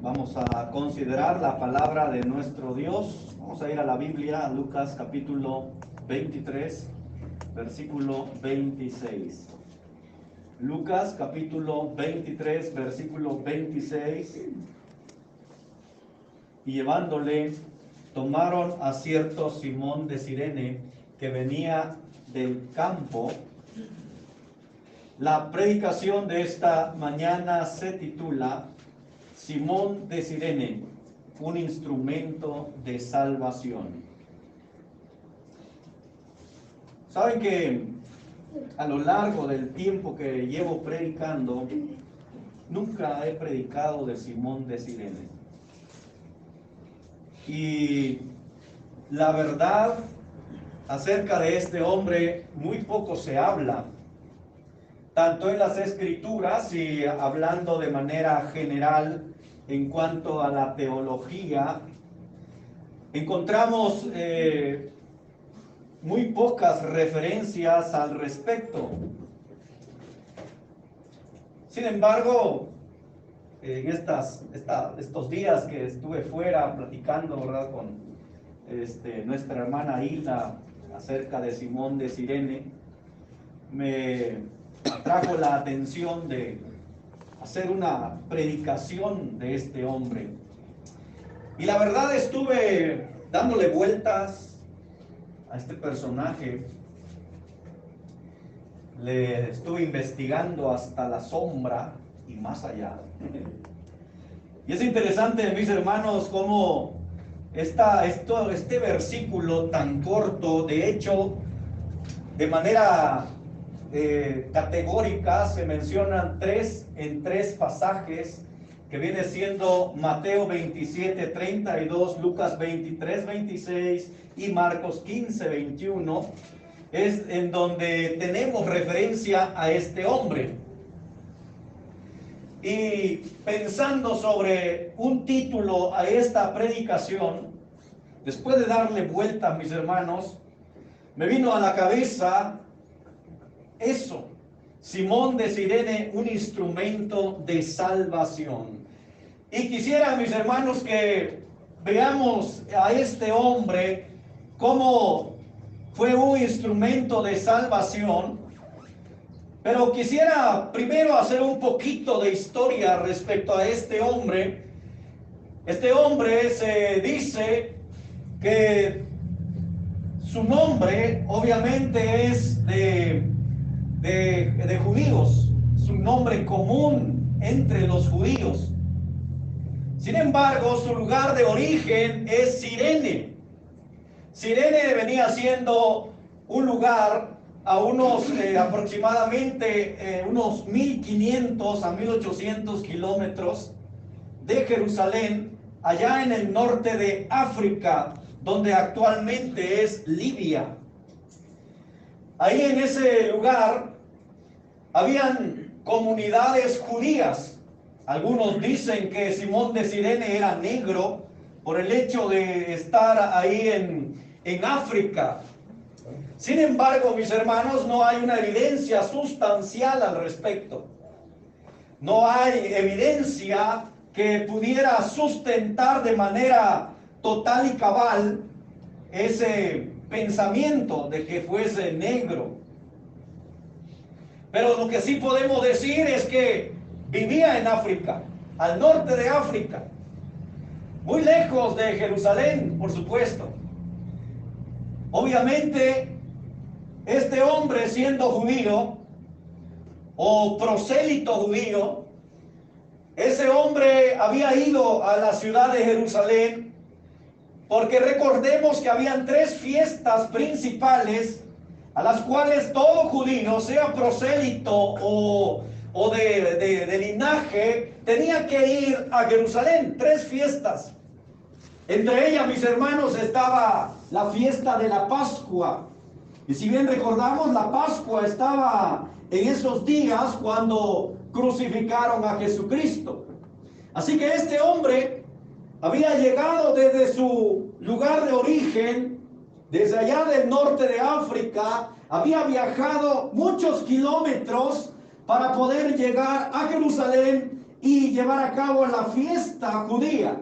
Vamos a considerar la palabra de nuestro Dios. Vamos a ir a la Biblia, a Lucas capítulo 23, versículo 26. Lucas capítulo 23, versículo 26. Y llevándole, tomaron a cierto Simón de Cirene, que venía del campo. La predicación de esta mañana se titula Simón de Cirene, un instrumento de salvación. Saben que a lo largo del tiempo que llevo predicando, nunca he predicado de Simón de Cirene. Y la verdad acerca de este hombre muy poco se habla, tanto en las escrituras y hablando de manera general en cuanto a la teología. Encontramos muy pocas referencias al respecto. Sin embargo, en estos días que estuve fuera platicando, ¿verdad?, con nuestra hermana Hilda acerca de Simón de Cirene, me atrajo la atención de hacer una predicación de este hombre. Y la verdad estuve dándole vueltas a este personaje. Le estuve investigando hasta la sombra y más allá. Y es interesante, mis hermanos, cómo este versículo tan corto, de hecho, de manera categórica, se mencionan en tres pasajes, que viene siendo Mateo 27, 32, Lucas 23, 26 y Marcos 15, 21, es en donde tenemos referencia a este hombre. Y pensando sobre un título a esta predicación, después de darle vuelta, mis hermanos, me vino a la cabeza eso: Simón de Cirene, un instrumento de salvación. Y quisiera, mis hermanos, que veamos a este hombre como fue un instrumento de salvación. Pero quisiera primero hacer un poquito de historia respecto a este hombre. Este hombre se dice que su nombre obviamente es de judíos, su nombre común entre los judíos. Sin embargo, su lugar de origen es Cirene. Cirene venía siendo un lugar a unos aproximadamente unos 1500 a 1800 kilómetros de Jerusalén, allá en el norte de África, donde actualmente es Libia. Ahí en ese lugar habían comunidades judías. Algunos dicen que Simón de Cirene era negro por el hecho de estar ahí en África. Sin embargo, mis hermanos, no hay una evidencia sustancial al respecto. No hay evidencia que pudiera sustentar de manera total y cabal ese pensamiento de que fuese negro. Pero lo que sí podemos decir es que vivía en África, al norte de África, muy lejos de Jerusalén, por supuesto. Obviamente, este hombre, siendo judío o prosélito judío, ese hombre había ido a la ciudad de Jerusalén, porque recordemos que habían tres fiestas principales a las cuales todo judío, sea prosélito o de linaje, tenía que ir a Jerusalén. Tres fiestas. Entre ellas, mis hermanos, estaba la fiesta de la Pascua. Y si bien recordamos, la Pascua estaba en esos días cuando crucificaron a Jesucristo. Así que este hombre había llegado desde su lugar de origen, desde allá del norte de África, había viajado muchos kilómetros para poder llegar a Jerusalén y llevar a cabo la fiesta judía.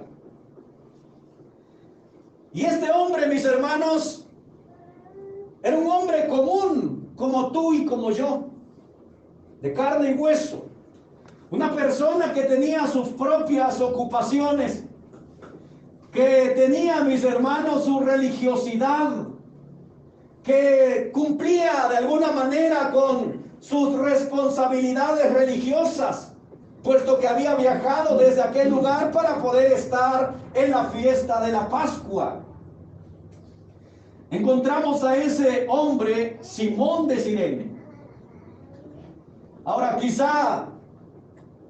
Y este hombre, mis hermanos, era un hombre común, como tú y como yo, de carne y hueso. Una persona que tenía sus propias ocupaciones, que tenía, mis hermanos, su religiosidad, que cumplía de alguna manera con sus responsabilidades religiosas, puesto que había viajado desde aquel lugar para poder estar en la fiesta de la Pascua. Encontramos a ese hombre, Simón de Cirene. Ahora, quizá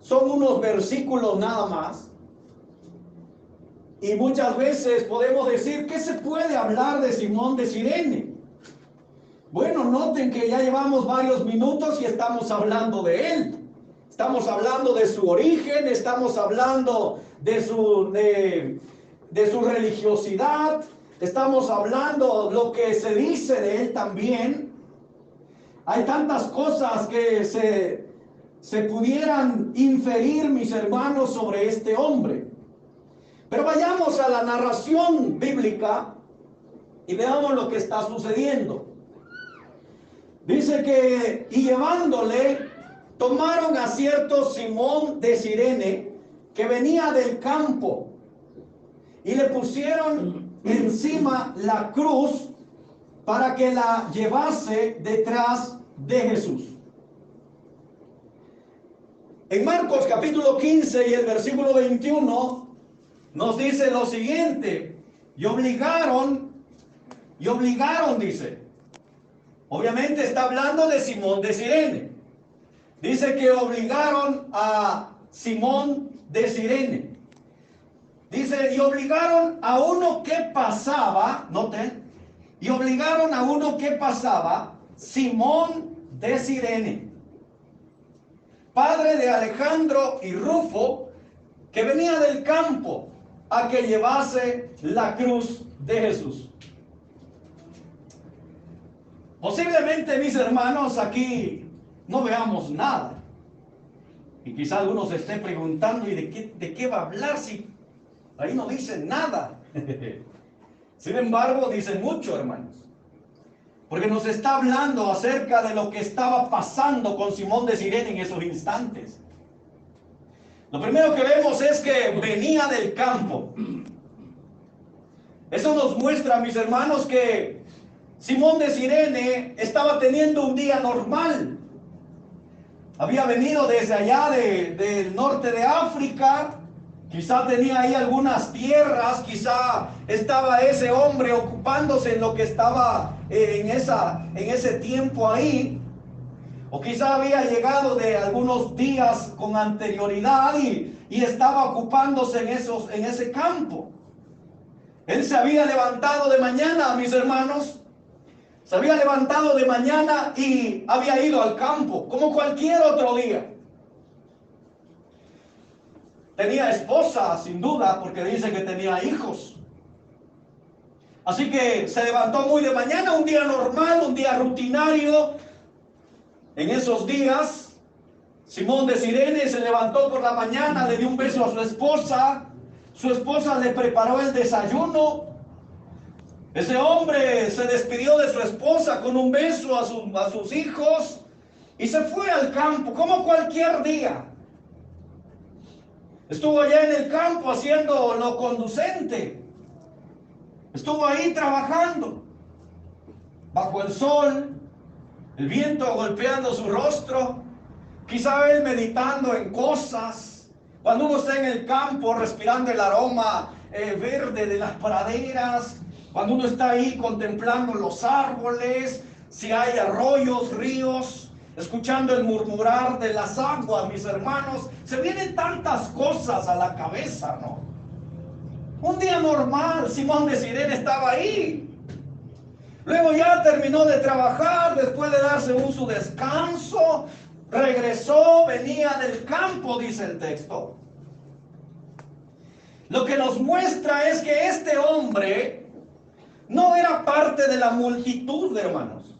son unos versículos nada más, y muchas veces podemos decir, ¿qué se puede hablar de Simón de Cirene? Bueno, noten que ya llevamos varios minutos y estamos hablando de él. Estamos hablando de su origen, estamos hablando de su religiosidad, estamos hablando lo que se dice de él también. Hay tantas cosas que se pudieran inferir, mis hermanos, sobre este hombre. Pero vayamos a la narración bíblica y veamos lo que está sucediendo. Dice que, y llevándole, tomaron a cierto Simón de Cirene, que venía del campo, y le pusieron encima la cruz para que la llevase detrás de Jesús. En Marcos capítulo 15 y el versículo 21 nos dice lo siguiente: y obligaron, dice. Obviamente está hablando de Simón de Cirene. Dice que obligaron a Simón de Cirene. Dice, y obligaron a uno que pasaba, noten, y obligaron a uno que pasaba, Simón de Cirene, padre de Alejandro y Rufo, que venía del campo, a que llevase la cruz de Jesús. Posiblemente, mis hermanos, aquí no veamos nada. Y quizá algunos se esté preguntando, ¿y de qué va a hablar si ahí no dice nada? Sin embargo, dice mucho, hermanos. Porque nos está hablando acerca de lo que estaba pasando con Simón de Cirene en esos instantes. Lo primero que vemos es que venía del campo. Eso nos muestra, mis hermanos, que Simón de Cirene estaba teniendo un día normal. Había venido desde allá del norte de África. Quizá tenía ahí algunas tierras, quizá estaba ese hombre ocupándose en lo que estaba en ese tiempo ahí. O quizá había llegado de algunos días con anterioridad y estaba ocupándose en ese campo. Él se había levantado de mañana, mis hermanos. Se había levantado de mañana y había ido al campo, como cualquier otro día. Tenía esposa, sin duda, porque dice que tenía hijos. Así que se levantó muy de mañana, un día normal, un día rutinario. En esos días, Simón de Cirene se levantó por la mañana, le dio un beso a su esposa le preparó el desayuno. Ese hombre se despidió de su esposa con un beso a sus hijos y se fue al campo, como cualquier día. Estuvo allá en el campo haciendo lo conducente. Estuvo ahí trabajando, bajo el sol, el viento golpeando su rostro, quizá él meditando en cosas. Cuando uno está en el campo respirando el aroma verde de las praderas, cuando uno está ahí contemplando los árboles, si hay arroyos, ríos, escuchando el murmurar de las aguas, mis hermanos, se vienen tantas cosas a la cabeza, ¿no? Un día normal, Simón de Cirene estaba ahí. Luego ya terminó de trabajar, después de darse su descanso, regresó, venía del campo, dice el texto. Lo que nos muestra es que este hombre no era parte de la multitud, hermanos.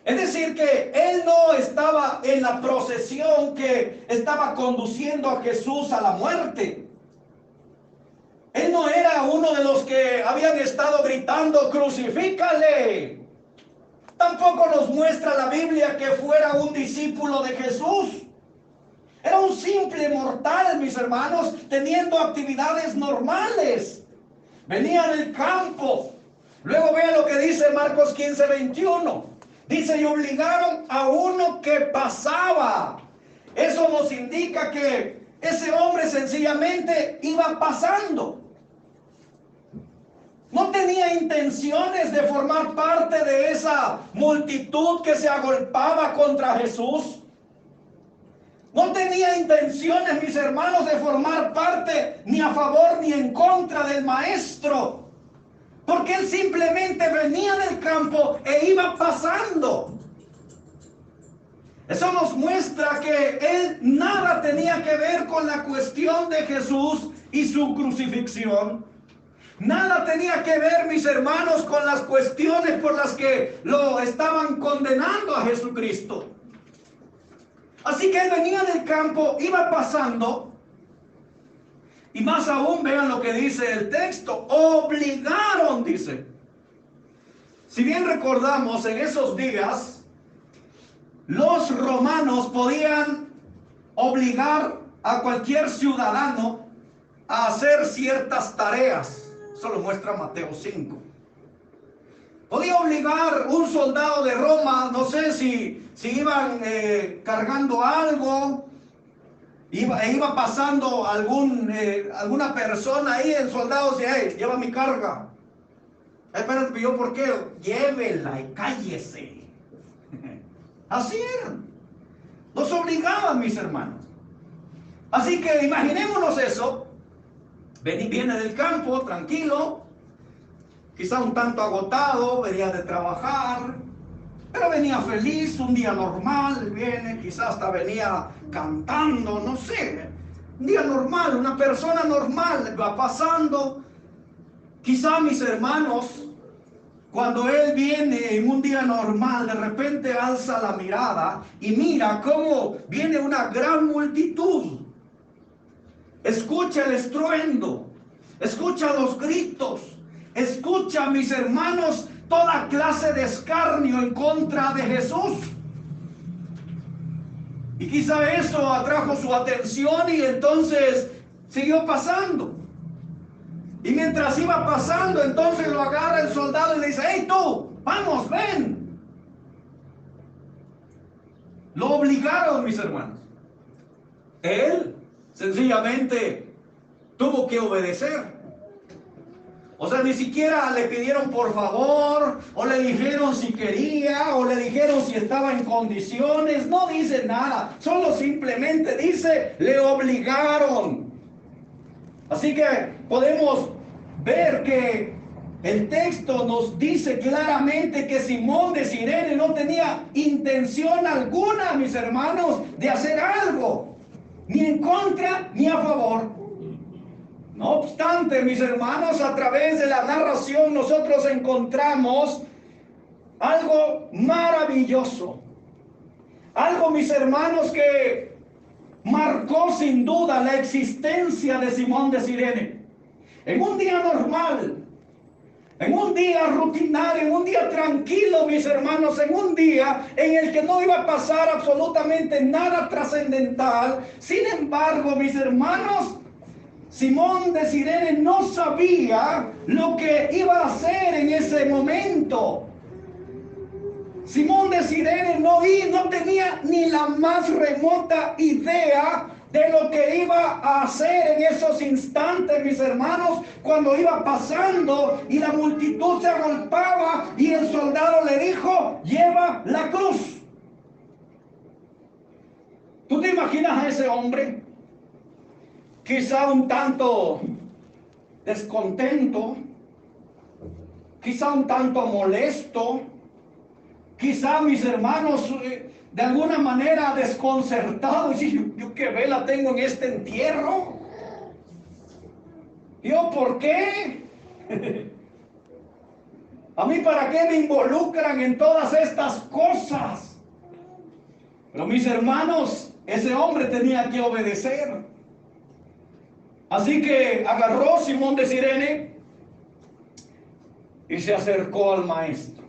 Es decir, que él no estaba en la procesión que estaba conduciendo a Jesús a la muerte. Él no era uno de los que habían estado gritando, crucifícale. Tampoco nos muestra la Biblia que fuera un discípulo de Jesús. Era un simple mortal, mis hermanos, teniendo actividades normales. Venía del campo. Luego vea lo que dice Marcos 15:21. Dice, y obligaron a uno que pasaba. Eso nos indica que ese hombre sencillamente iba pasando. No tenía intenciones de formar parte de esa multitud que se agolpaba contra Jesús. No tenía intenciones, mis hermanos, de formar parte ni a favor ni en contra del maestro. Porque él simplemente venía del campo e iba pasando. Eso nos muestra que él nada tenía que ver con la cuestión de Jesús y su crucifixión. Nada tenía que ver, mis hermanos, con las cuestiones por las que lo estaban condenando a Jesucristo. Así que él venía del campo, iba pasando. Y más aún, vean lo que dice el texto. Obligaron, dice. Si bien recordamos, en esos días, los romanos podían obligar a cualquier ciudadano a hacer ciertas tareas. Eso lo muestra Mateo 5. Podía obligar un soldado de Roma, no sé si iban cargando algo, iba pasando alguna persona ahí, el soldado decía, hey, lleva mi carga. Espérate, ¿yo por qué? Llévela y cállese. Así eran. Los obligaban, mis hermanos. Así que imaginémonos eso. Viene del campo, tranquilo, quizá un tanto agotado, venía de trabajar, pero venía feliz, un día normal, viene, quizá hasta venía cantando, no sé, un día normal, una persona normal, va pasando. Quizá, mis hermanos, cuando él viene en un día normal, de repente alza la mirada y mira cómo viene una gran multitud. Escucha el estruendo, escucha los gritos, escucha, mis hermanos, toda clase de escarnio en contra de Jesús. Y quizá eso atrajo su atención y entonces siguió pasando. Y mientras iba pasando, entonces lo agarra el soldado y le dice, hey tú, vamos, ven. Lo obligaron, mis hermanos. Él sencillamente tuvo que obedecer. O sea, ni siquiera le pidieron por favor, o le dijeron si quería, o le dijeron si estaba en condiciones. No dice nada, solo simplemente dice, le obligaron. Así que podemos ver que el texto nos dice claramente que Simón de Cirene no tenía intención alguna, mis hermanos, de hacer algo, ni en contra ni a favor. No obstante, mis hermanos, a través de la narración nosotros encontramos algo maravilloso. Algo, mis hermanos, que marcó sin duda la existencia de Simón de Cirene. En un día normal, en un día rutinario, en un día tranquilo, mis hermanos, en un día en el que no iba a pasar absolutamente nada trascendental. Sin embargo, mis hermanos, Simón de Cirene no sabía lo que iba a hacer en ese momento. Simón de Cirene no tenía ni la más remota idea de lo que iba a hacer en esos instantes, mis hermanos, cuando iba pasando y la multitud se agolpaba y el soldado le dijo, lleva la cruz. ¿Tú te imaginas a ese hombre? Quizá un tanto descontento, quizá un tanto molesto, quizá, mis hermanos, de alguna manera desconcertado. Y yo qué vela tengo en este entierro. ¿Yo por qué? ¿A mí para qué me involucran en todas estas cosas? Pero mis hermanos, ese hombre tenía que obedecer. Así que agarró Simón de Cirene y se acercó al maestro.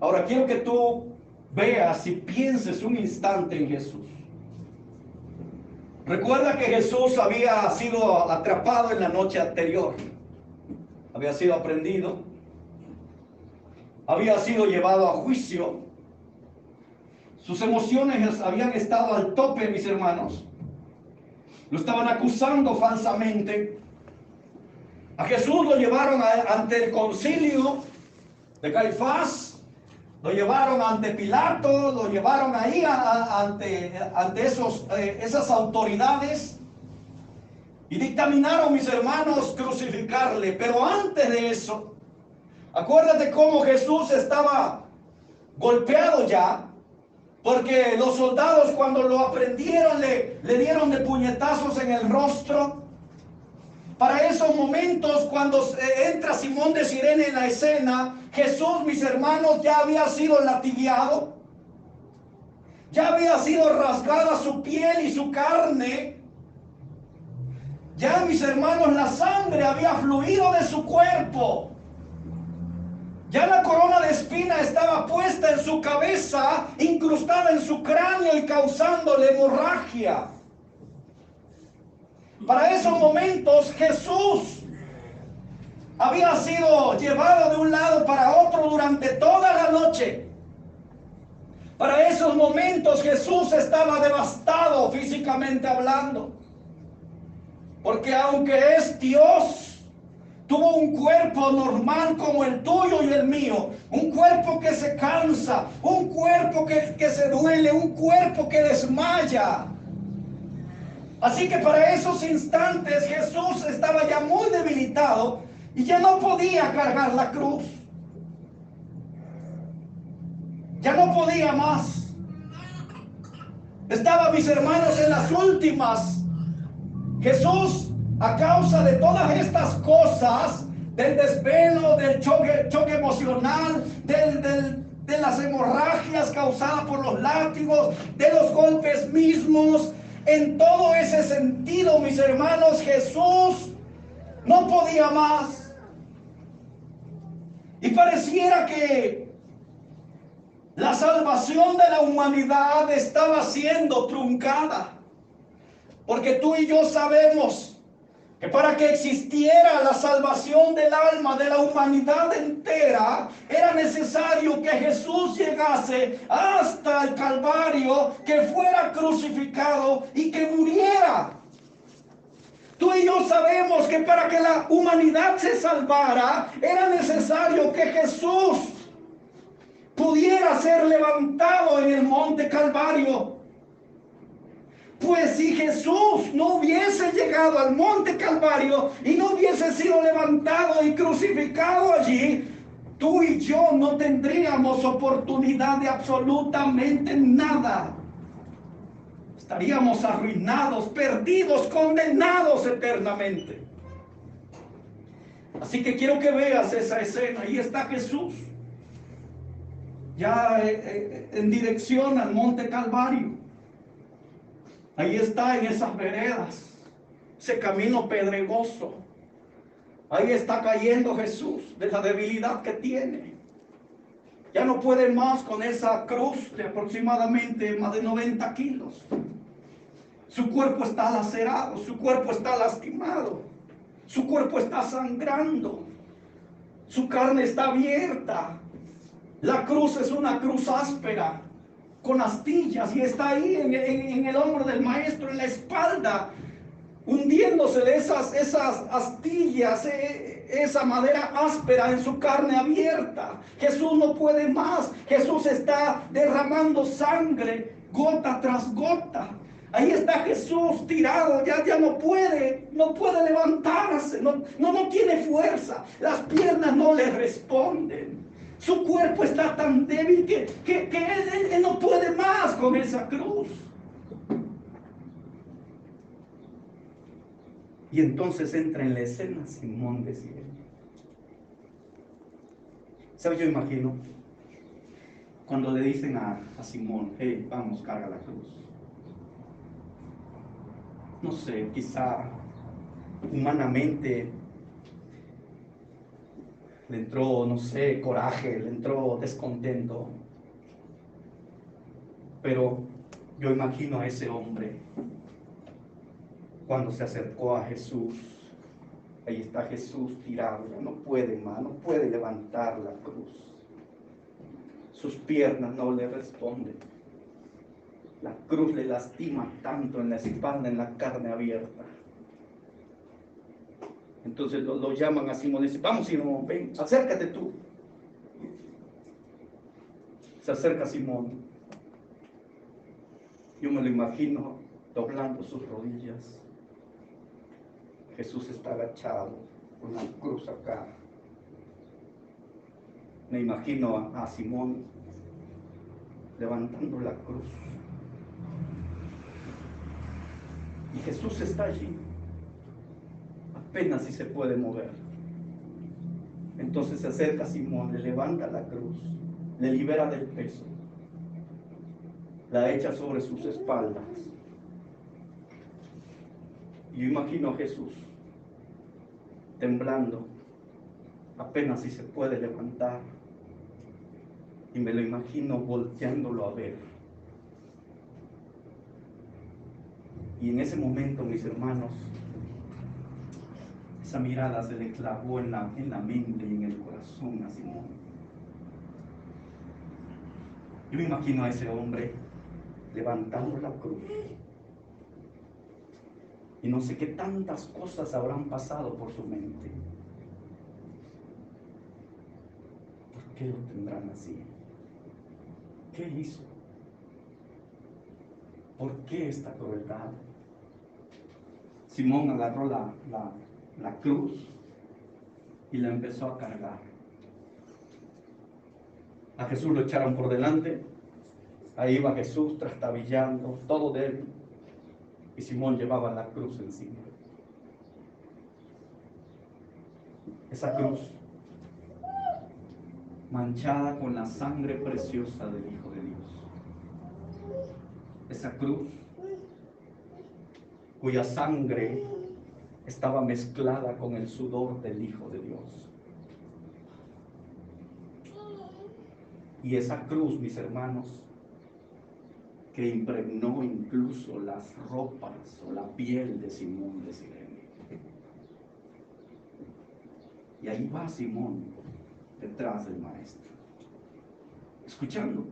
Ahora quiero que tú veas y pienses un instante en Jesús. Recuerda que Jesús había sido atrapado en la noche anterior. Había sido aprendido. Había sido llevado a juicio. Sus emociones habían estado al tope, mis hermanos. Lo estaban acusando falsamente. A Jesús lo llevaron ante el concilio de Caifás. Lo llevaron ante Pilato, lo llevaron ahí ante esas autoridades y dictaminaron, mis hermanos, crucificarle. Pero antes de eso, acuérdate cómo Jesús estaba golpeado ya, porque los soldados cuando lo aprendieron le dieron de puñetazos en el rostro. Para esos momentos, cuando entra Simón de Cirene en la escena, Jesús, mis hermanos, ya había sido latigueado, ya había sido rasgada su piel y su carne, ya, mis hermanos, la sangre había fluido de su cuerpo, ya la corona de espina estaba puesta en su cabeza, incrustada en su cráneo y causándole hemorragia. Para esos momentos Jesús había sido llevado de un lado para otro durante toda la noche. Para esos momentos Jesús estaba devastado físicamente hablando. Porque aunque es Dios, tuvo un cuerpo normal como el tuyo y el mío. Un cuerpo que se cansa, un cuerpo que se duele, un cuerpo que desmaya. Así que para esos instantes Jesús estaba ya muy debilitado y ya no podía cargar la cruz. Ya no podía más. Estaba, mis hermanos, en las últimas. Jesús, a causa de todas estas cosas, del desvelo, del choque emocional, de las hemorragias causadas por los látigos, de los golpes mismos, en todo ese sentido, mis hermanos, Jesús no podía más. Y pareciera que la salvación de la humanidad estaba siendo truncada. Porque tú y yo sabemos que para que existiera la salvación del alma de la humanidad entera, era necesario que Jesús llegase hasta el Calvario, que fuera crucificado y que muriera. Tú y yo sabemos que para que la humanidad se salvara, era necesario que Jesús pudiera ser levantado en el monte Calvario. Pues si Jesús no hubiese llegado al monte Calvario y no hubiese sido levantado y crucificado allí, tú y yo no tendríamos oportunidad de absolutamente nada. Estaríamos arruinados, perdidos, condenados eternamente. Así que quiero que veas esa escena. Ahí está Jesús, ya en dirección al monte Calvario. Ahí está, en esas veredas, ese camino pedregoso. Ahí está cayendo Jesús de la debilidad que tiene. Ya no puede más con esa cruz de aproximadamente más de 90 kilos. Su cuerpo está lacerado, su cuerpo está lastimado, su cuerpo está sangrando, su carne está abierta. La cruz es una cruz áspera, con astillas, y está ahí en el hombro del maestro, en la espalda, hundiéndose de esas astillas, esa madera áspera en su carne abierta. Jesús no puede más. Jesús está derramando sangre gota tras gota. Ahí está Jesús tirado, ya no puede levantarse, no tiene fuerza, las piernas no le responden. Su cuerpo está tan débil que él no puede más con esa cruz. Y entonces entra en la escena Simón de Cirene. ¿Sabes? Yo imagino cuando le dicen a Simón, hey, vamos, carga la cruz. No sé, quizá humanamente le entró, no sé, coraje, le entró descontento. Pero yo imagino a ese hombre cuando se acercó a Jesús. Ahí está Jesús tirado, no puede más, no puede levantar la cruz. Sus piernas no le responden. La cruz le lastima tanto en la espalda, en la carne abierta. Entonces lo llaman a Simón y dicen, vamos Simón, ven, acércate tú. Se acerca Simón. Yo me lo imagino doblando sus rodillas. Jesús está agachado con la cruz acá. Me imagino a Simón levantando la cruz. Y Jesús está allí. Apenas si se puede mover. Entonces se acerca a Simón, le levanta la cruz, le libera del peso, la echa sobre sus espaldas. Y yo imagino a Jesús temblando, apenas si se puede levantar. Y me lo imagino volteándolo a ver. Y en ese momento, mis hermanos, esa mirada se le clavó en la mente y en el corazón a Simón. Yo me imagino a ese hombre levantando la cruz. Y no sé qué tantas cosas habrán pasado por su mente. ¿Por qué lo tendrán así? ¿Qué hizo? ¿Por qué esta crueldad? Simón agarró la cruz y la empezó a cargar. A Jesús lo echaron por delante. Ahí iba Jesús trastabillando, todo de él. Y Simón llevaba la cruz encima. Esa cruz manchada con la sangre preciosa del Hijo de Dios. Esa cruz cuya sangre estaba mezclada con el sudor del Hijo de Dios. Y esa cruz, mis hermanos, que impregnó incluso las ropas o la piel de Simón de Cirene. Y ahí va Simón detrás del maestro, escuchando.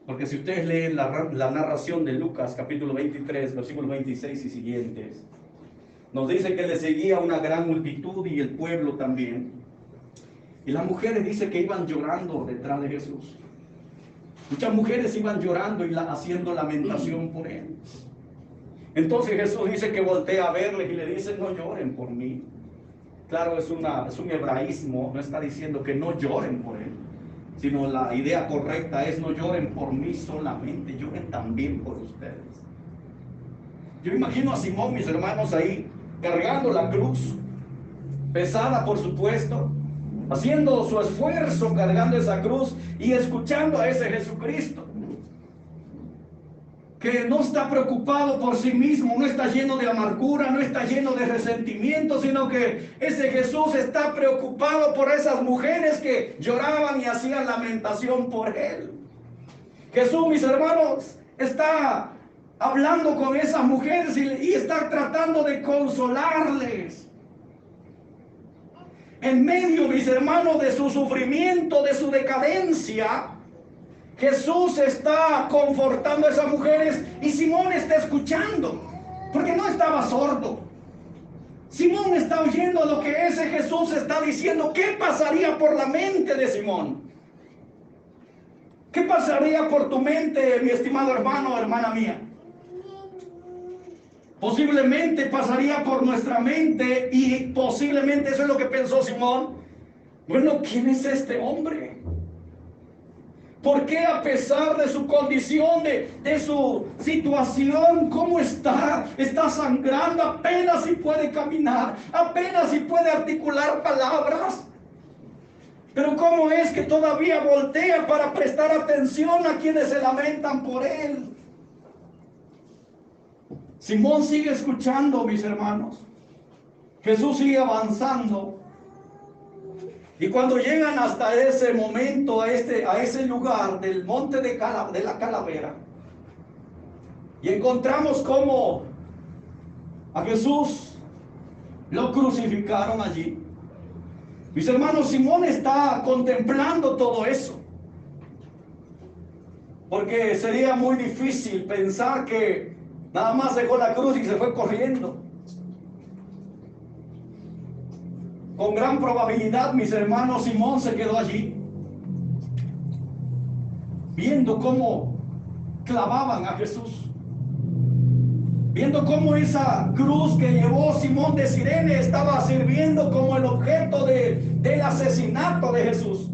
Porque si ustedes leen la narración de Lucas, capítulo 23, versículos 26 y siguientes, nos dice que le seguía una gran multitud y el pueblo también. Y las mujeres dice que iban llorando detrás de Jesús. Muchas mujeres iban llorando y haciendo lamentación por él. Entonces Jesús dice que voltea a verles y le dice, no lloren por mí. Claro, es un hebraísmo, no está diciendo que no lloren por él, sino la idea correcta es no lloren por mí solamente, lloren también por ustedes. Yo imagino a Simón, mis hermanos, ahí cargando la cruz, pesada por supuesto, haciendo su esfuerzo cargando esa cruz y escuchando a ese Jesucristo que no está preocupado por sí mismo, no está lleno de amargura, no está lleno de resentimiento, sino que ese Jesús está preocupado por esas mujeres que lloraban y hacían lamentación por él. Jesús, mis hermanos, está hablando con esas mujeres y está tratando de consolarles. En medio, mis hermanos, de su sufrimiento, de su decadencia, Jesús está confortando a esas mujeres y Simón está escuchando, porque no estaba sordo. Simón está oyendo lo que ese Jesús está diciendo. ¿Qué pasaría por la mente de Simón? ¿Qué pasaría por tu mente, mi estimado hermano o hermana mía? Posiblemente pasaría por nuestra mente y posiblemente eso es lo que pensó Simón. Bueno, ¿quién es este hombre? ¿Por qué a pesar de su condición, de su situación, cómo está? Está sangrando, apenas si puede caminar, apenas si puede articular palabras. Pero ¿cómo es que todavía voltea para prestar atención a quienes se lamentan por él? Simón sigue escuchando, mis hermanos. Jesús sigue avanzando. Y cuando llegan hasta ese momento, a ese lugar del monte de la calavera, y encontramos cómo a Jesús lo crucificaron allí. Mis hermanos, Simón está contemplando todo eso, porque sería muy difícil pensar que nada más dejó la cruz y se fue corriendo. Con gran probabilidad, mis hermanos, Simón se quedó allí, viendo cómo clavaban a Jesús, viendo cómo esa cruz que llevó Simón de Cirene estaba sirviendo como el objeto del asesinato de Jesús.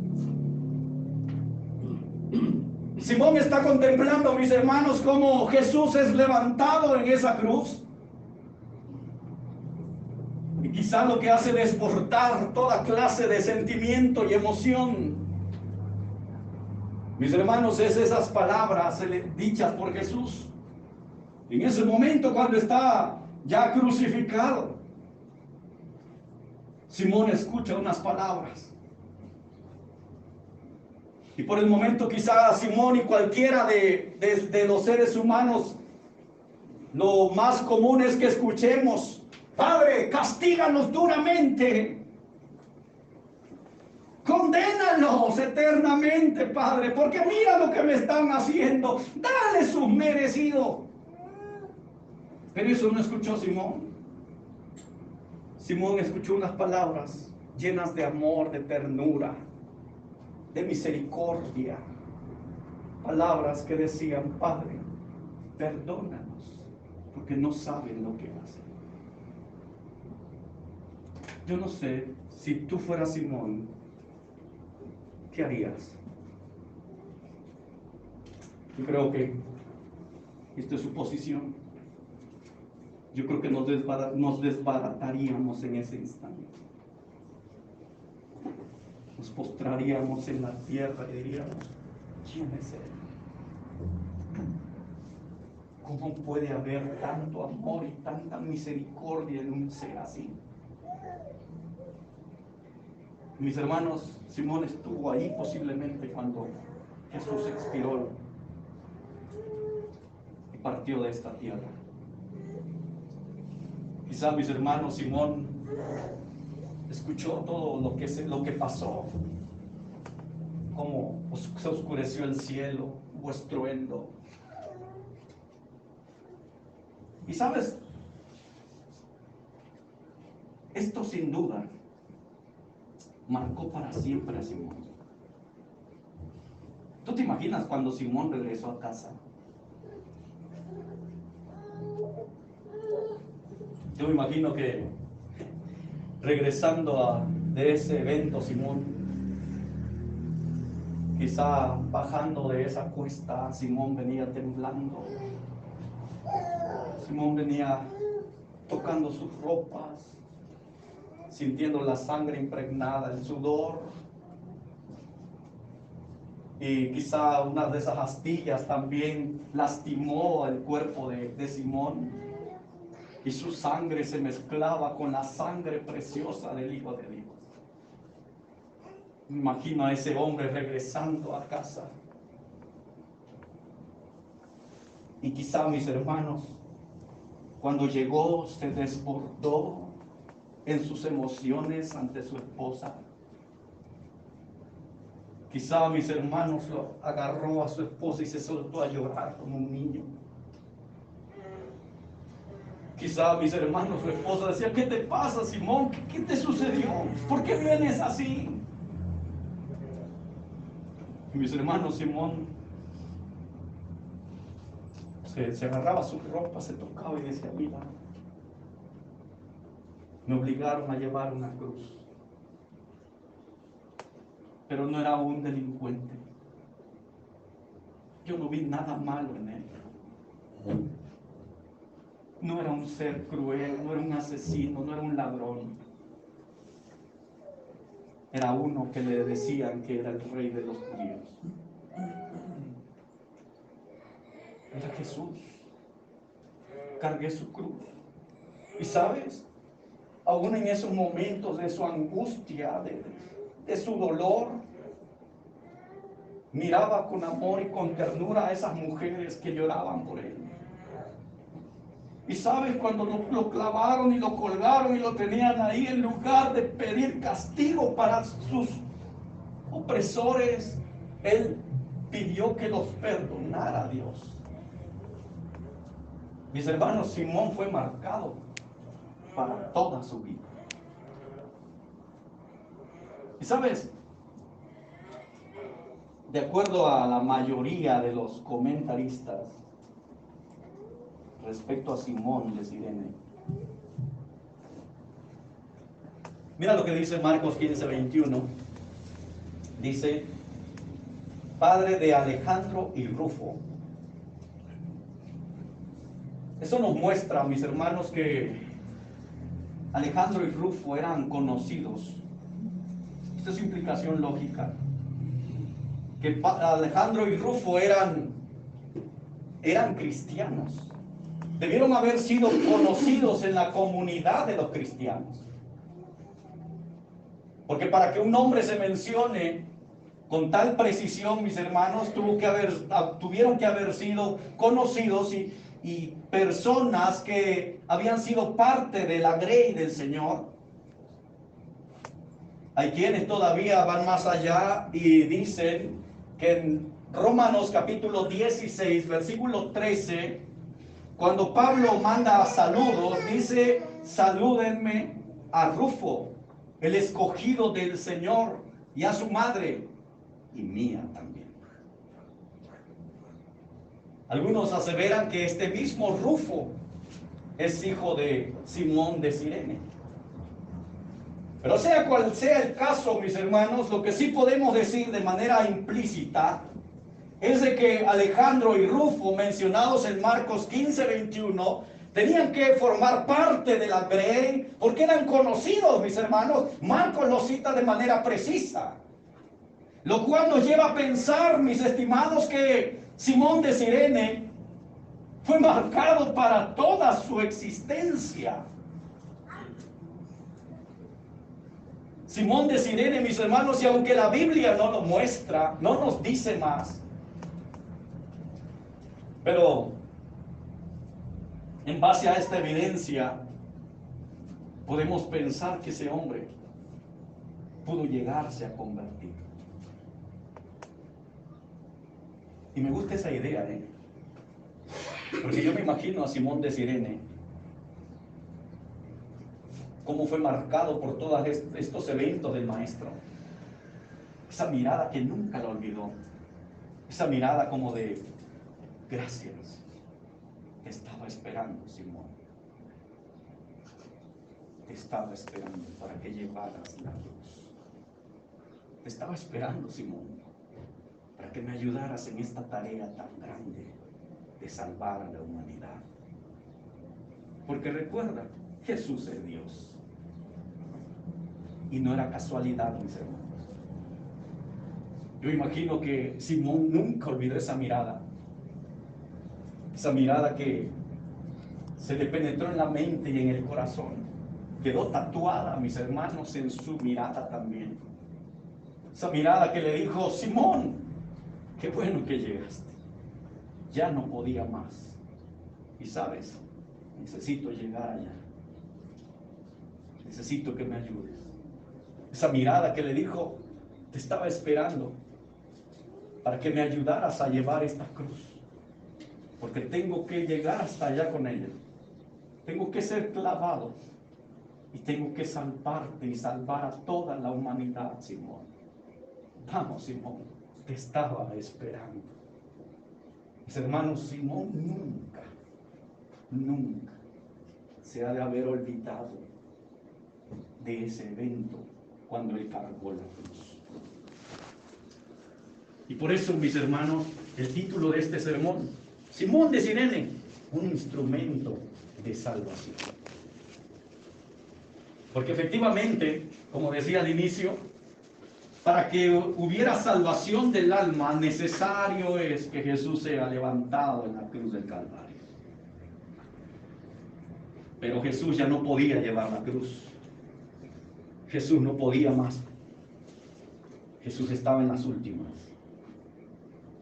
Simón está contemplando, mis hermanos, cómo Jesús es levantado en esa cruz. Y quizá lo que hace desbordar toda clase de sentimiento y emoción, mis hermanos, es esas palabras dichas por Jesús. En ese momento, cuando está ya crucificado, Simón escucha unas palabras. Y por el momento quizá Simón y cualquiera de los seres humanos, lo más común es que escuchemos: Padre, castíganos duramente, condénalos eternamente, Padre, porque mira lo que me están haciendo, dale su merecido. Pero eso no escuchó Simón. Simón escuchó unas palabras llenas de amor, de ternura, de misericordia. Palabras que decían: Padre, perdónanos, porque no saben lo que hacen. Yo no sé, si tú fueras Simón, ¿qué harías? Yo creo que esta es su posición. Yo creo que nos desbarataríamos en ese instante. Nos postraríamos en la tierra y diríamos: ¿quién es Él? ¿Cómo puede haber tanto amor y tanta misericordia en un ser así? Mis hermanos, Simón estuvo ahí posiblemente cuando Jesús expiró y partió de esta tierra. Quizá, mis hermanos, Simón escuchó todo lo que pasó, cómo se oscureció el cielo, hubo estruendo. Y sabes, esto sin duda marcó para siempre a Simón. ¿Tú te imaginas cuando Simón regresó a casa? Yo me imagino que regresando de ese evento, Simón, quizá bajando de esa cuesta, Simón venía temblando. Simón venía tocando sus ropas, sintiendo la sangre impregnada, el sudor. Y quizá una de esas astillas también lastimó el cuerpo de Simón. Y su sangre se mezclaba con la sangre preciosa del Hijo de Dios. Me imagino a ese hombre regresando a casa. Y quizá, mis hermanos, cuando llegó, se desbordó en sus emociones ante su esposa. Quizá, mis hermanos, lo agarró a su esposa y se soltó a llorar como un niño. Quizá, mis hermanos, su esposa decía: ¿qué te pasa, Simón? ¿Qué te sucedió? ¿Por qué vienes así? Y mis hermanos, Simón se agarraba su ropa, se tocaba y decía: mira, me obligaron a llevar una cruz. Pero no era un delincuente. Yo no vi nada malo en él. No era un ser cruel, no era un asesino, no era un ladrón. era uno que le decían que era el rey de los judíos. Era Jesús. Cargué su cruz. Y sabes, aún en esos momentos de su angustia, de su dolor, miraba con amor y con ternura a esas mujeres que lloraban por él. Y sabes, cuando lo clavaron y lo colgaron y lo tenían ahí, en lugar de pedir castigo para sus opresores, él pidió que los perdonara a Dios. Mis hermanos, Simón fue marcado para toda su vida. Y sabes, de acuerdo a la mayoría de los comentaristas respecto a Simón de Cirene, mira lo que dice Marcos 15:21. Dice: padre de Alejandro y Rufo. Eso nos muestra, mis hermanos, que Alejandro y Rufo eran conocidos. Esta es su implicación lógica. Que Alejandro y Rufo eran cristianos. Debieron haber sido conocidos en la comunidad de los cristianos. Porque para que un nombre se mencione con tal precisión, mis hermanos, tuvieron que haber sido conocidos y personas que habían sido parte de la grey del Señor. Hay quienes todavía van más allá y dicen que en Romanos capítulo 16, versículo 13, cuando Pablo manda saludos, dice: salúdenme a Rufo, el escogido del Señor, y a su madre, y mía también. Algunos aseveran que este mismo Rufo es hijo de Simón de Cirene. Pero sea cual sea el caso, mis hermanos, lo que sí podemos decir de manera implícita es de que Alejandro y Rufo, mencionados en Marcos 15:21, tenían que formar parte de la grey porque eran conocidos, mis hermanos. Marcos lo cita de manera precisa, lo cual nos lleva a pensar, mis estimados, que Simón de Cirene fue marcado para toda su existencia. Simón de Cirene, mis hermanos, y aunque la Biblia no lo muestra, no nos dice más, pero en base a esta evidencia podemos pensar que ese hombre pudo llegarse a convertir. Y me gusta esa idea, porque yo me imagino a Simón de Cirene, cómo fue marcado por todos estos eventos del Maestro. Esa mirada que nunca lo olvidó. Esa mirada como de: gracias, te estaba esperando, Simón. Te estaba esperando para que llevaras la cruz. Te estaba esperando, Simón, para que me ayudaras en esta tarea tan grande de salvar a la humanidad. Porque recuerda, Jesús es Dios. Y no era casualidad, mis hermanos. Yo imagino que Simón nunca olvidó esa mirada. Esa mirada que se le penetró en la mente y en el corazón. Quedó tatuada, mis hermanos, en su mirada también. Esa mirada que le dijo: Simón, qué bueno que llegaste. Ya no podía más. Y sabes, necesito llegar allá. Necesito que me ayudes. Esa mirada que le dijo: te estaba esperando para que me ayudaras a llevar esta cruz, porque tengo que llegar hasta allá con ella. Tengo que ser clavado y tengo que salvarte y salvar a toda la humanidad, Simón. Vamos, Simón, te estaba esperando. Mis hermanos, Simón nunca se ha de haber olvidado de ese evento cuando él cargó la cruz. Y por eso, mis hermanos, el título de este sermón: Simón de Cirene, un instrumento de salvación. Porque efectivamente, como decía al inicio, para que hubiera salvación del alma, necesario es que Jesús sea levantado en la cruz del Calvario. Pero Jesús ya no podía llevar la cruz. Jesús no podía más. Jesús estaba en las últimas.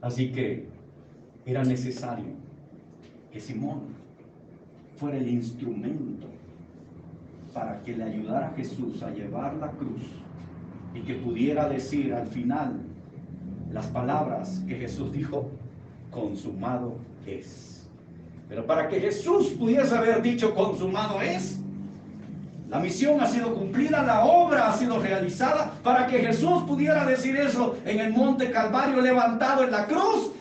Así que era necesario que Simón fuera el instrumento para que le ayudara a Jesús a llevar la cruz y que pudiera decir al final las palabras que Jesús dijo: consumado es. Pero para que Jesús pudiese haber dicho consumado es, la misión ha sido cumplida, la obra ha sido realizada. Para que Jesús pudiera decir eso en el monte Calvario, levantado en la cruz,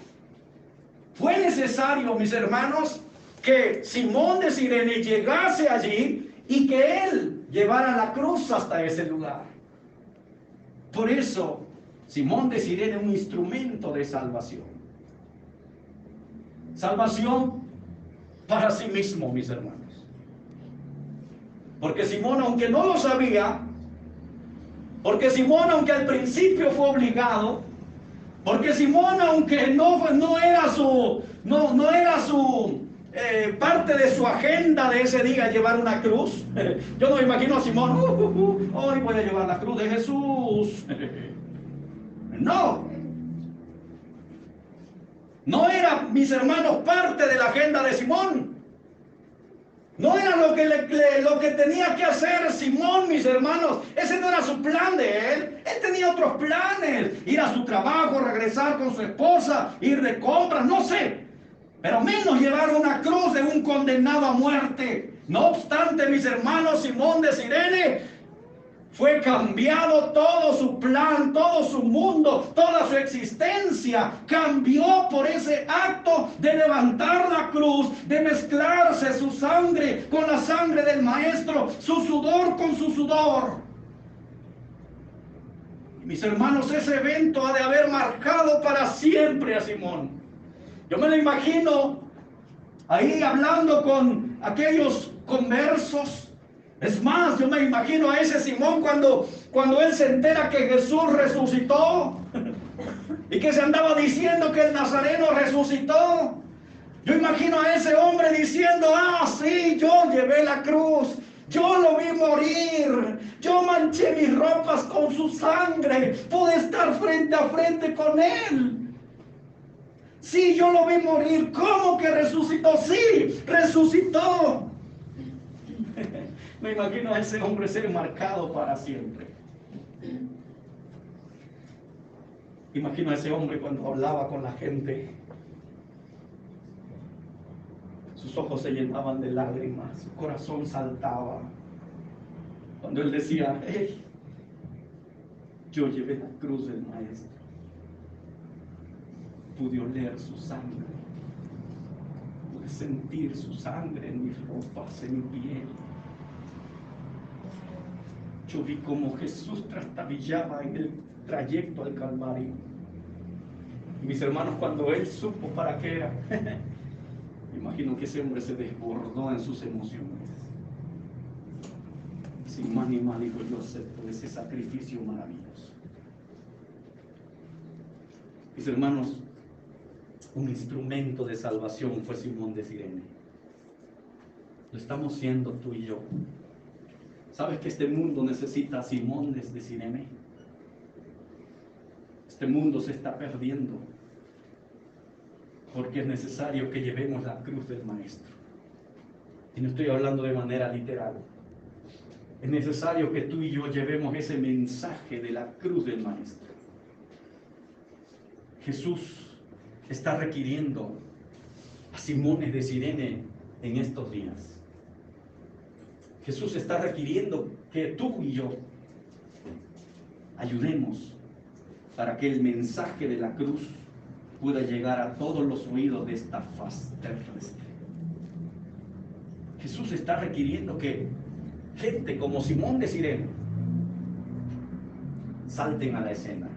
fue necesario, mis hermanos, que Simón de Cirene llegase allí y que él llevara la cruz hasta ese lugar. Por eso, Simón de Cirene es un instrumento de salvación. Salvación para sí mismo, mis hermanos. Porque Simón, aunque no lo sabía, porque Simón, aunque al principio fue obligado, porque Simón, aunque no era su parte de su agenda de ese día llevar una cruz. Yo no me imagino a Simón, hoy voy a llevar la cruz de Jesús. No era, mis hermanos, parte de la agenda de Simón. No era lo que tenía que hacer Simón, mis hermanos. Ese no era su plan de él. Él tenía otros planes. Ir a su trabajo, regresar con su esposa, ir de compras, no sé. Pero menos llevar una cruz de un condenado a muerte. No obstante, mis hermanos, Simón de Cirene fue cambiado todo su plan, todo su mundo, toda su existencia. Cambió por ese acto de levantar la cruz, de mezclarse su sangre con la sangre del Maestro, su sudor con su sudor. Y mis hermanos, ese evento ha de haber marcado para siempre a Simón. Yo me lo imagino ahí hablando con aquellos conversos. Es más, yo me imagino a ese Simón cuando él se entera que Jesús resucitó y que se andaba diciendo que el Nazareno resucitó. Yo imagino a ese hombre diciendo: sí, yo llevé la cruz, yo lo vi morir, yo manché mis ropas con su sangre, pude estar frente a frente con él. Sí, yo lo vi morir. ¿Cómo que resucitó? Sí, resucitó. Me imagino a ese hombre ser marcado para siempre. Imagino a ese hombre cuando hablaba con la gente. Sus ojos se llenaban de lágrimas, su corazón saltaba. Cuando él decía: hey, yo llevé la cruz del Maestro. Pude oler su sangre. Pude sentir su sangre en mis ropas, en mi piel. Yo vi cómo Jesús trastabillaba en el trayecto al Calvario. Y mis hermanos, cuando él supo para qué era, me imagino que ese hombre se desbordó en sus emociones. Sin más ni más dijo: yo acepto ese sacrificio maravilloso. Mis hermanos, un instrumento de salvación fue Simón de Cirene. Lo estamos siendo tú y yo. ¿Sabes que este mundo necesita a Simón de Cirene? Este mundo se está perdiendo porque es necesario que llevemos la cruz del Maestro. Y no estoy hablando de manera literal. Es necesario que tú y yo llevemos ese mensaje de la cruz del Maestro. Jesús está requiriendo a Simón de Cirene en estos días. Jesús está requiriendo que tú y yo ayudemos para que el mensaje de la cruz pueda llegar a todos los oídos de esta faz terrestre. Jesús está requiriendo que gente como Simón de Cirene salten a la escena.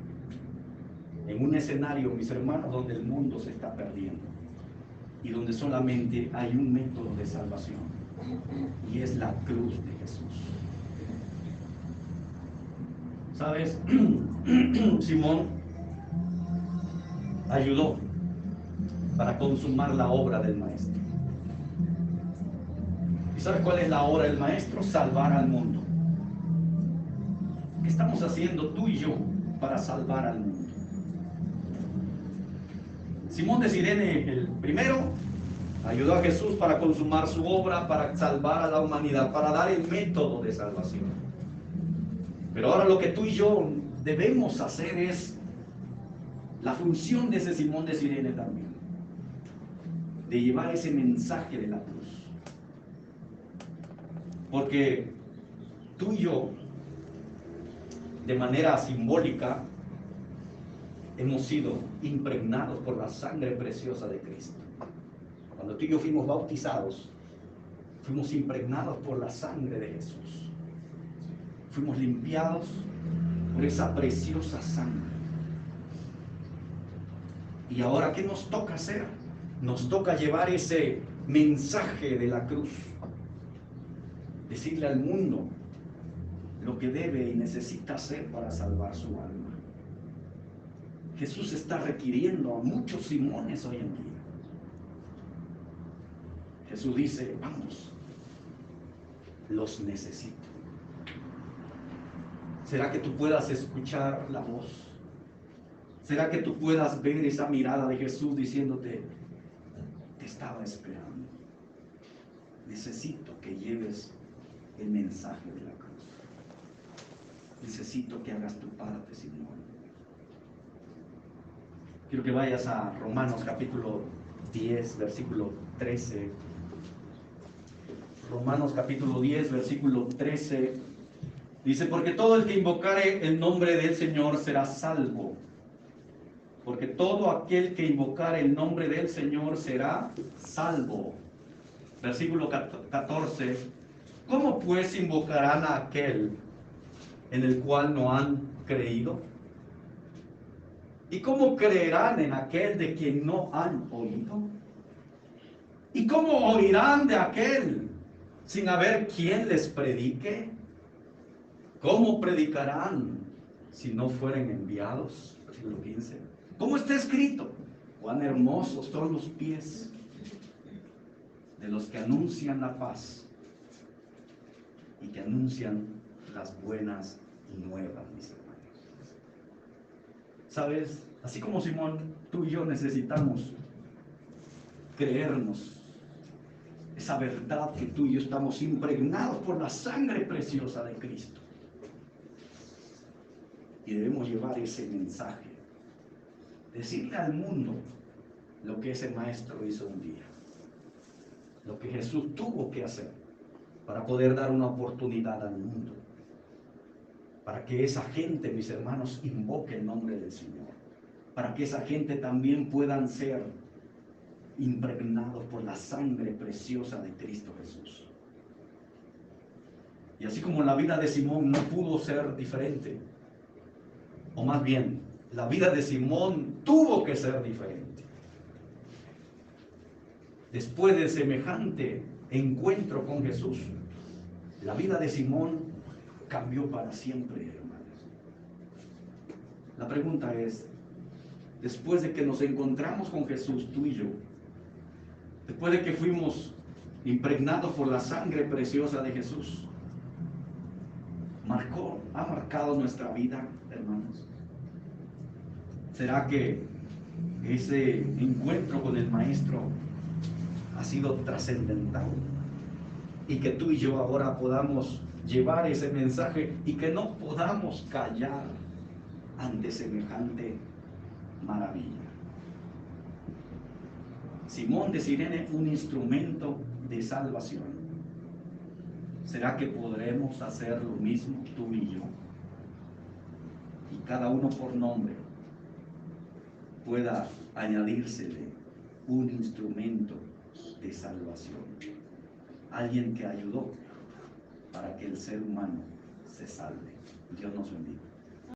En un escenario, mis hermanos, donde el mundo se está perdiendo y donde solamente hay un método de salvación, y es la cruz de Jesús. ¿Sabes? Simón ayudó para consumar la obra del maestro. ¿Y sabes cuál es la obra del maestro? Salvar al mundo. ¿Qué estamos haciendo tú y yo para salvar al mundo? Simón de Cirene, el primero, ayudó a Jesús para consumar su obra, para salvar a la humanidad, para dar el método de salvación. Pero ahora lo que tú y yo debemos hacer es la función de ese Simón de Cirene también, de llevar ese mensaje de la cruz. Porque tú y yo, de manera simbólica, hemos sido impregnados por la sangre preciosa de Cristo. Cuando tú y yo fuimos bautizados, fuimos impregnados por la sangre de Jesús. Fuimos limpiados por esa preciosa sangre. Y ahora, ¿qué nos toca hacer? Nos toca llevar ese mensaje de la cruz. Decirle al mundo lo que debe y necesita hacer para salvar su alma. Jesús está requiriendo a muchos Simones hoy en día. Jesús dice, vamos, los necesito. ¿Será que tú puedas escuchar la voz? ¿Será que tú puedas ver esa mirada de Jesús diciéndote, te estaba esperando? Necesito que lleves el mensaje de la cruz. Necesito que hagas tu parte, Simón. Quiero que vayas a Romanos capítulo 10, versículo 13. Romanos capítulo 10, versículo 13. Dice, porque todo el que invocare el nombre del Señor será salvo. Porque todo aquel que invocare el nombre del Señor será salvo. Versículo 14. ¿Cómo pues invocarán a aquel en el cual no han creído? ¿Y cómo creerán en aquel de quien no han oído? ¿Y cómo oirán de aquel sin haber quien les predique? ¿Cómo predicarán si no fueren enviados? Versículo 15. ¿Cómo está escrito? Cuán hermosos son los pies de los que anuncian la paz y que anuncian las buenas nuevas, mis hermanos. ¿Sabes? Así como Simón, tú y yo necesitamos creernos esa verdad que tú y yo estamos impregnados por la sangre preciosa de Cristo. Y debemos llevar ese mensaje, decirle al mundo lo que ese maestro hizo un día, lo que Jesús tuvo que hacer para poder dar una oportunidad al mundo, para que esa gente, mis hermanos, invoque el nombre del Señor, para que esa gente también puedan ser impregnados por la sangre preciosa de Cristo Jesús. Y así como la vida de Simón no pudo ser diferente, o más bien, la vida de Simón tuvo que ser diferente. Después de semejante encuentro con Jesús, la vida de Simón cambió para siempre, hermanos. La pregunta es, después de que nos encontramos con Jesús, tú y yo, después de que fuimos impregnados por la sangre preciosa de Jesús, ha marcado nuestra vida, hermanos. ¿Será que ese encuentro con el Maestro ha sido trascendental? Y que tú y yo ahora podamos llevar ese mensaje y que no podamos callar ante semejante maravilla. Simón de Cirene, un instrumento de salvación. ¿Será que podremos hacer lo mismo tú y yo? Y cada uno por nombre pueda añadírsele un instrumento de salvación. Alguien que ayudó para que el ser humano se salve. Dios nos bendiga.